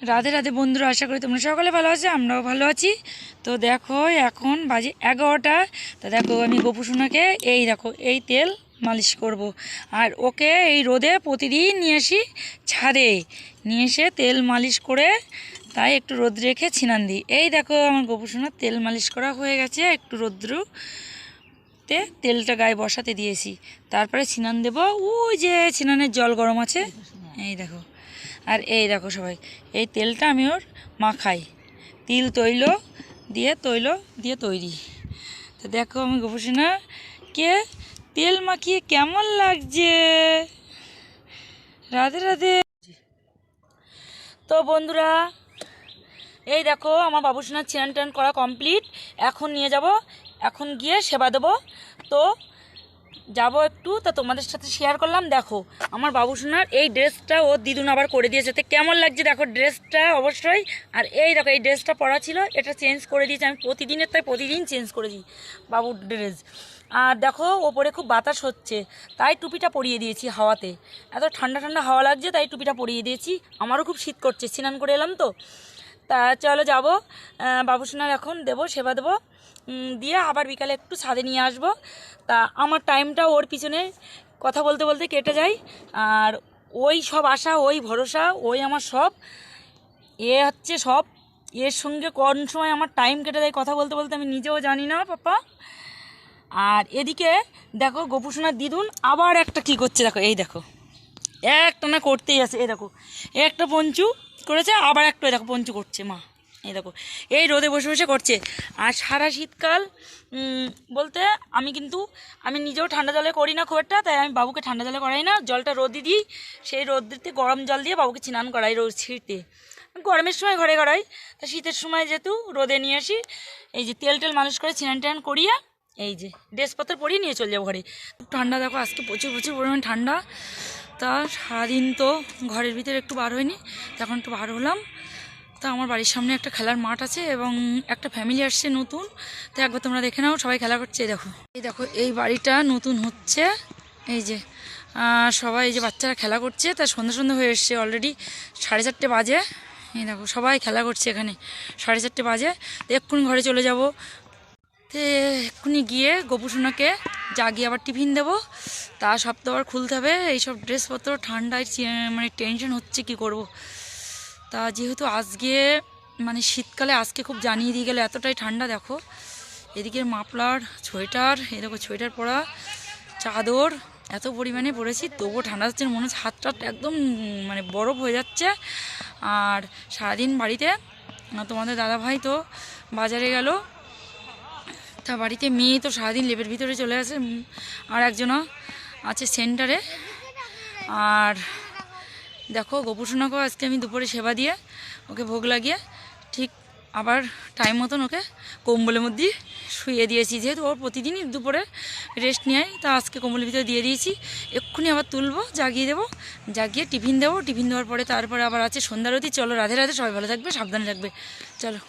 রাধে রাধে বন্ধুরা, আশা করি তোমরা সকলে ভালো আছো, আমরাও ভালো আছি। তো দেখো এখন বাজে 11টা। তো দেখো আমি গপু সোনাকে এই দেখো এই তেল মালিশ করব। আর ওকে এই রোদে প্রতিদিন নিয়ে আসি ছাদে, নিয়ে এসে তেল মালিশ করে তাই একটু রোদ রেখে ছিনান দিই। এই দেখো আমার গপু সোনার তেল মালিশ করা হয়ে গেছে, একটু রোদ্রুতে তেলটা গায়ে বসাতে দিয়েছি, তারপরে ছিনান দেবো। ওই যে ছিনানের জল গরম আছে, এই দেখো। আর এই দেখো সবাই, এই তেলটা আমি ওর মাখাই, তিল তৈল দিয়ে তৈরি। তো দেখো আমি গোপসোনাকে তেল মাখিয়ে কেমন লাগছে। রাধে রাধে। তো বন্ধুরা এই দেখো আমার বাবুসোনার স্নান টান করা কমপ্লিট। এখন নিয়ে যাব, এখন গিয়ে সেবা দেবো। তো যাবো একটু, তা তোমাদের সাথে শেয়ার করলাম। দেখো আমার বাবুসোনার এই ড্রেসটা ও দিদুন আবার করে দিয়েছে, তো কেমন লাগছে দেখো ড্রেসটা অবশ্যই। আর এই দেখো এই ড্রেসটা পরা ছিল, এটা চেঞ্জ করে দিয়েছি আমি প্রতিদিনের, তাই প্রতিদিন চেঞ্জ করে দিই বাবুর ড্রেস। আর দেখো ওপরে খুব বাতাস হচ্ছে, তাই টুপিটা পরিয়ে দিয়েছি হাওয়াতে। এত ঠান্ডা ঠান্ডা হাওয়া লাগছে, তাই টুপিটা পরিয়ে দিয়েছি। আমারও খুব শীত করছে, স্নান করে এলাম তো। তা চলো যাবো, বাবুসোনার এখন দেবো, সেবা দেবো, দিয়ে আবার বিকালে একটু ছাদে নিয়ে আসবো। তা আমার টাইমটা ওর পিছনে কথা বলতে বলতে কেটে যায়। আর ওই সব আশা, ওই ভরসা, ওই আমার সব, হচ্ছে সব। এর সঙ্গে কোন সময় আমার টাইম কেটে যায় কথা বলতে বলতে আমি নিজেও জানি না পাপা। আর এদিকে দেখো গোপুসোনার দিদুন আবার একটা কী করছে দেখো, এই দেখো একটা না করতেই আছে। এই দেখো একটা পঞ্চু করেছে, আবার একটা দেখো পঞ্চু করছে মা, এই দেখো এই রোদে বসে বসে করছে। আর সারা শীতকাল বলতে আমি নিজেও ঠান্ডা জলে করি না খুব একটা, তাই আমি বাবুকে ঠান্ডা জলে করাই না, জলটা রোদে দিই। সেই রোদ দিতে গরম জল দিয়ে বাবুকে স্নান করাই রোদ শীতে। গরমের সময় ঘরে করাই, তা শীতের সময় যেহেতু রোদে নিয়ে আসি। এই যে তেল টেল মালিশ করে স্নান টান করিয়ে এই যে ড্রেসপত্র পরিয়ে নিয়ে চলে যাবো ঘরে। ঠান্ডা দেখো আজকে প্রচুর প্রচুর পরিমাণ ঠান্ডা। তা সারাদিন তো ঘরের ভিতরে একটু বার হয়নি, তখন একটু বার হলাম। তা আমার বাড়ির সামনে একটা খেলার মাঠ আছে এবং একটা ফ্যামিলি আসছে নতুন, তো একবার তোমরা দেখে নাও, সবাই খেলা করছে। এই দেখো এই বাড়িটা নতুন হচ্ছে, এই যে সবাই এই যে বাচ্চারা খেলা করছে। তা সন্ধ্যা সন্ধ্যা হয়ে এসছে অলরেডি, 4:30 বাজে। এই দেখো সবাই খেলা করছে এখানে, 4:30 বাজে। তো এক্ষুনি ঘরে চলে যাব। তো এক্ষুনি গিয়ে গোপুসোনাকে জাগিয়ে আবার টিফিন দেবো, তা সব তো আবার খুলতে হবে। এইসব ড্রেসপত্র ঠান্ডায় মানে টেনশন হচ্ছে কি করব। তা যেহেতু আজকে মানে শীতকালে আজকে খুব জানিয়ে দিয়ে গেল, এতটাই ঠান্ডা। দেখো এদিকে মাফলার সোয়েটার, এই দেখো সোয়েটার পরা, চাদর এত পরিমাণে পরেছি, তবুও ঠান্ডা যাচ্ছে, মনে হচ্ছে হাত টাত একদম মানে বরফ হয়ে যাচ্ছে। আর সারাদিন বাড়িতে তোমাদের দাদাভাই তো বাজারে গেল, তা বাড়িতে মেয়ে তো সারাদিন লেবের ভিতরে চলে আসে। আর একজনও আছে সেন্টারে। আর দেখো গোপুসোনাকেও আজকে আমি দুপুরে সেবা দিয়ে ওকে ভোগ লাগিয়ে ঠিক আবার টাইম মতন ওকে কম্বলের মধ্যে শুয়ে দিয়েছি, যেহেতু ওর প্রতিদিনই দুপুরে রেস্ট নেয়, তা আজকে কম্বলের ভিতরে দিয়ে দিয়েছি। এক্ষুনি আবার তুলবো, জাগিয়ে দেবো, জাগিয়ে টিফিন দেবো। টিফিন দেওয়ার পরে তারপরে আবার আছে সন্ধ্যারতি। চলো রাধে রাধে, সবাই ভালো থাকবে, সাবধানে থাকবে, চলো।